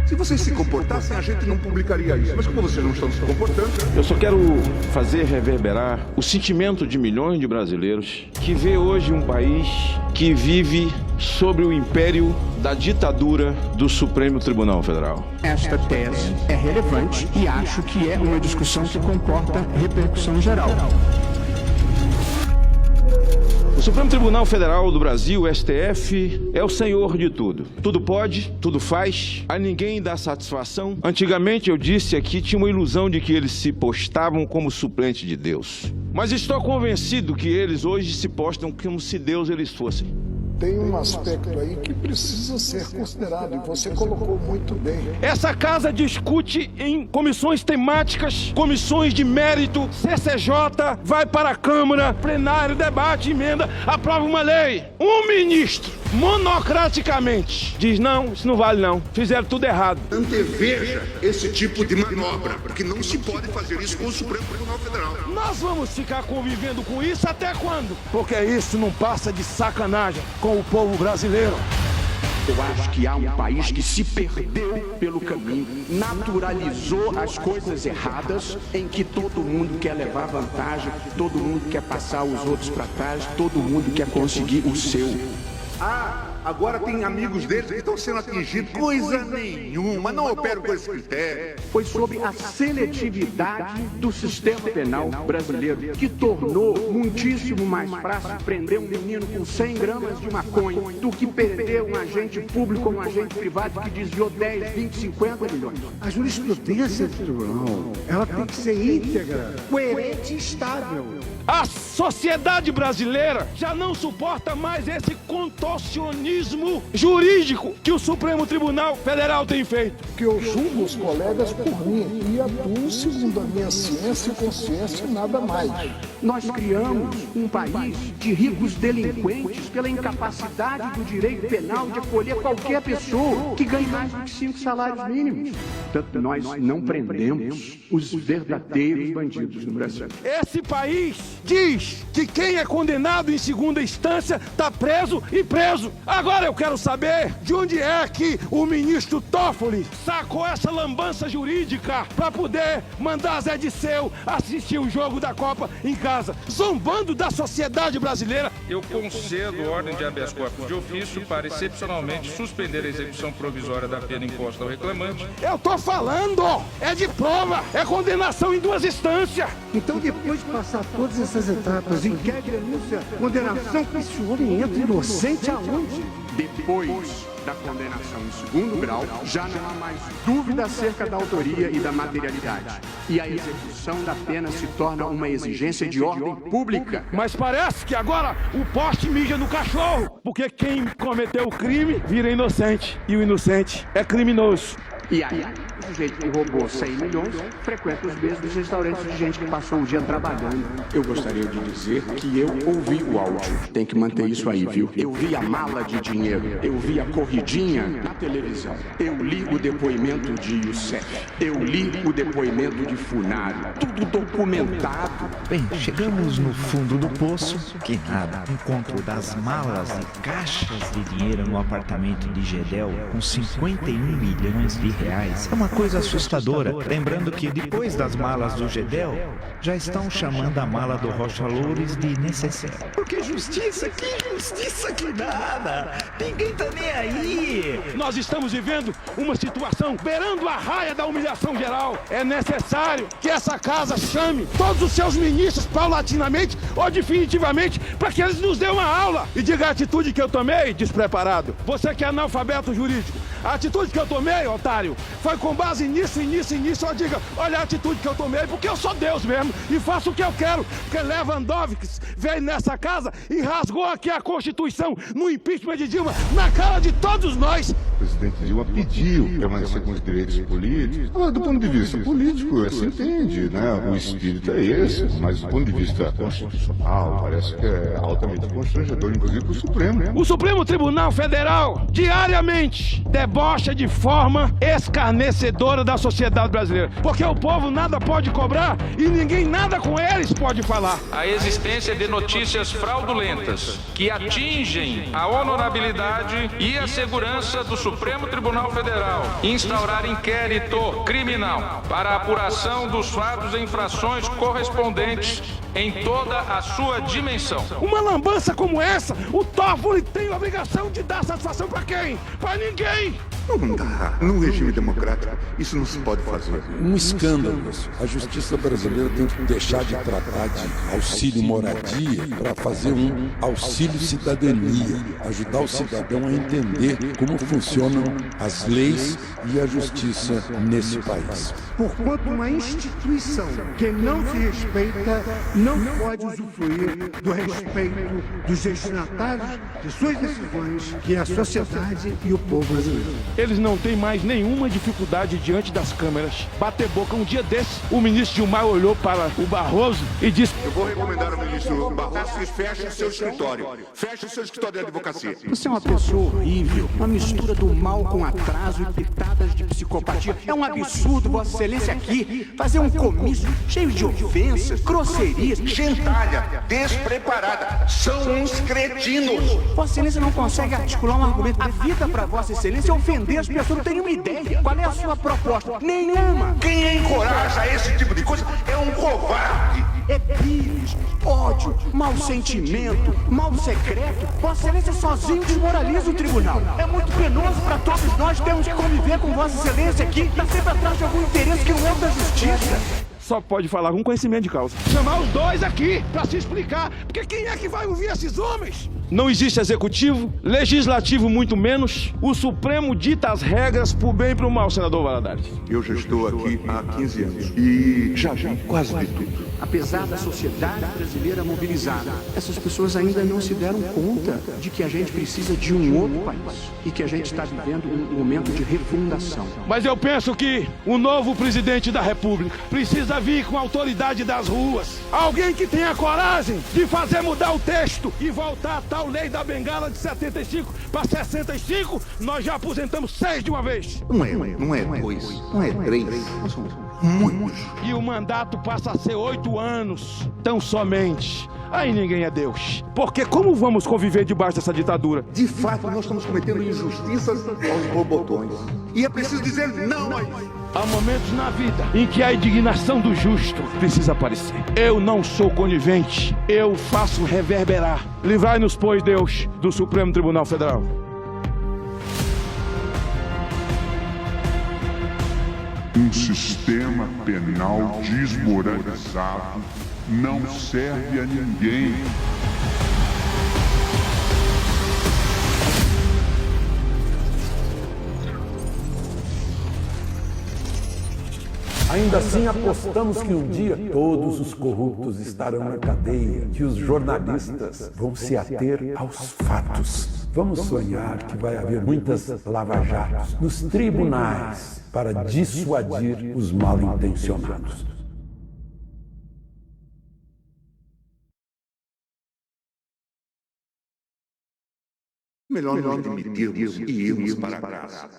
Se vocês se comportassem, a gente não publicaria isso. Mas como vocês não estão se comportando... Eu só quero fazer reverberar o sentimento de milhões de brasileiros que vê hoje um país que vive sobre o império da ditadura do Supremo Tribunal Federal. Esta tese é relevante e acho que é uma discussão que comporta repercussão geral. O Supremo Tribunal Federal do Brasil, o STF, é o senhor de tudo. Tudo pode, tudo faz, a ninguém dá satisfação. Antigamente, eu disse aqui, tinha uma ilusão de que eles se postavam como suplente de Deus. Mas estou convencido que eles hoje se postam como se Deus eles fossem. Tem um aspecto aí que precisa ser considerado, e você colocou muito bem. Essa casa discute em comissões temáticas, comissões de mérito, CCJ, vai para a Câmara, plenário, debate, emenda, aprova uma lei. Um ministro, monocraticamente, diz não, isso não vale não, fizeram tudo errado. Anteveja esse tipo de manobra, porque não se pode fazer isso com o Supremo Tribunal Federal. Nós vamos ficar convivendo com isso até quando? Porque isso não passa de sacanagem com o povo brasileiro. Eu acho que há um país que se perdeu pelo caminho, naturalizou as coisas erradas, em que todo mundo quer levar vantagem, todo mundo quer passar os outros para trás, todo mundo quer conseguir o seu. Agora tem amigos deles que estão sendo atingidos. Coisa nenhuma, não operam com esse critério. Foi sobre a seletividade do sistema penal brasileiro que tornou muitíssimo mais fácil prender um menino com 100 gramas de maconha do que perder um agente público ou um agente privado que desviou 10, 20, 50 milhões. A jurisprudência do tribunal, ela tem que ser íntegra, coerente e estável. A sociedade brasileira já não suporta mais esse contorcionismo jurídico que o Supremo Tribunal Federal tem feito. Que eu julgo os colegas por mim e atuo segundo a minha ciência e consciência e nada mais. Nós criamos um país de ricos delinquentes pela incapacidade do direito penal de acolher qualquer pessoa que ganhe mais do que 5 salários mínimos. Portanto, nós não prendemos os verdadeiros bandidos no Brasil. Esse país diz que quem é condenado em segunda instância está preso e preso. Agora eu quero saber de onde é que o ministro Toffoli sacou essa lambança jurídica para poder mandar Zé Disseu assistir o jogo da Copa em casa, zombando da sociedade brasileira. Eu concedo ordem de habeas corpus de ofício para, excepcionalmente, suspender a execução provisória da pena imposta ao reclamante. Eu tô falando, é de prova, é condenação em 2 instâncias. Então, depois de passar todas essas etapas, inquérito, denúncia, condenação, que esse homem entra inocente aonde? Depois da condenação em segundo grau, já não há mais dúvida acerca da autoria e da materialidade. E a execução da pena se torna uma exigência de ordem pública. Mas parece que agora o poste mija no cachorro, porque quem cometeu o crime vira inocente, e o inocente é criminoso. E aí, o sujeito que roubou 100 milhões frequenta os mesmos restaurantes de gente que passou o dia trabalhando. Eu gostaria de dizer que eu ouvi o áudio. Tem que manter isso aí, viu? Eu vi a mala de dinheiro. Eu vi a corridinha na televisão. Eu li o depoimento de Youssef. Eu li o depoimento de Funari. Tudo documentado. Bem, chegamos no fundo do poço, que nada. Encontro das malas e caixas de dinheiro no apartamento de Gedel com 51 milhões de reais. É uma coisa assustadora, lembrando que depois das malas do Gedel, já estão chamando a mala do Rocha Loures de necessário. Porque justiça, que nada! Ninguém tá nem aí! Nós estamos vivendo uma situação beirando a raia da humilhação geral. É necessário que essa casa chame todos os seus ministros paulatinamente ou definitivamente para que eles nos dêem uma aula e diga a atitude que eu tomei, despreparado. Você que é analfabeto jurídico, a atitude que eu tomei, otário, foi com base nisso. Eu diga, olha a atitude que eu tomei, porque eu sou Deus mesmo e faço o que eu quero. Porque Lewandowski veio nessa casa e rasgou aqui a Constituição no impeachment de Dilma, na cara de todos nós. O presidente Dilma pediu permanecer com os direitos políticos. Do ponto de vista político, se entende, né? O espírito é esse, mas do ponto de vista constitucional, parece que é altamente constrangedor, inclusive para o Supremo. O Supremo Tribunal Federal, diariamente, debocha de forma escarnecedora da sociedade brasileira. Porque o povo nada pode cobrar e ninguém nada com eles pode falar. A existência de notícias fraudulentas que atingem a honorabilidade e a segurança do Supremo Tribunal Federal, instaurar inquérito criminal para a apuração dos fatos e infrações correspondentes em toda a sua dimensão. Uma lambança como essa, o Toffoli tem a obrigação de dar satisfação para quem? Para ninguém! Não dá. Num regime democrático, isso não se pode fazer. Um escândalo isso. A justiça brasileira tem que deixar de tratar de auxílio moradia para fazer um auxílio cidadania, ajudar o cidadão a entender como funcionam as leis e a justiça nesse país. Porquanto uma instituição que não se respeita não pode usufruir do respeito dos destinatários de suas decisões, que é a sociedade e o povo brasileiro. Eles não têm mais nenhuma dificuldade diante das câmeras. Bater boca. Um dia desse, o ministro Gilmar olhou para o Barroso e disse: Eu vou recomendar ao ministro Barroso que feche o seu escritório. Feche o seu escritório de advocacia. Você é uma pessoa horrível, uma mistura do mal com atraso e pitadas de psicopatia. É um absurdo, Vossa Excelência, aqui fazer um comício cheio de ofensas, grosserias, Gentalha, despreparada. São uns cretinos. Vossa Excelência não consegue articular um argumento. A vida para Vossa Excelência é ofender as pessoas, não tem nenhuma ideia. Qual é a sua proposta? Nenhuma. Quem encoraja esse tipo de coisa é um covarde. É pires, ódio, mau sentimento, mal secreto. Vossa Excelência sozinho desmoraliza o tribunal. É muito penoso para todos nós termos que conviver com Vossa Excelência aqui. Está sempre atrás de algum interesse que não é o da justiça. Só pode falar com conhecimento de causa. Chamar os dois aqui para se explicar. Porque quem é que vai ouvir esses homens? Não existe executivo, legislativo muito menos. O Supremo dita as regras pro bem e pro mal, senador Valadares. Eu já estou aqui há 15 anos e já vi quase de tudo. Apesar da sociedade brasileira mobilizada, essas pessoas ainda não se deram conta de que a gente precisa de um outro país e que a gente está vivendo um momento de refundação. Mas eu penso que o novo presidente da República precisa vir com a autoridade das ruas. Alguém que tenha coragem de fazer mudar o texto e voltar a tal lei da bengala de 75 para 65. Nós já aposentamos 6 de uma vez. Não é 2, não é 3. São muitos. E o mandato passa a ser 8 anos, tão somente. Aí ninguém é Deus. Porque como vamos conviver debaixo dessa ditadura? De fato, nós estamos cometendo injustiças aos robotões. E é preciso dizer não a isso. Há momentos na vida em que a indignação do justo precisa aparecer. Eu não sou conivente, eu faço reverberar. Livrai-nos, pois, Deus, do Supremo Tribunal Federal. Um sistema penal desmoralizado não serve a ninguém. Ainda assim, apostamos que um dia todos os corruptos estarão na cadeia, que os jornalistas vão se ater aos fatos. Vamos sonhar que vai haver muitas lava-jatos nos tribunais para dissuadir os mal-intencionados. Melhor nos demitirmos e irmos para casa.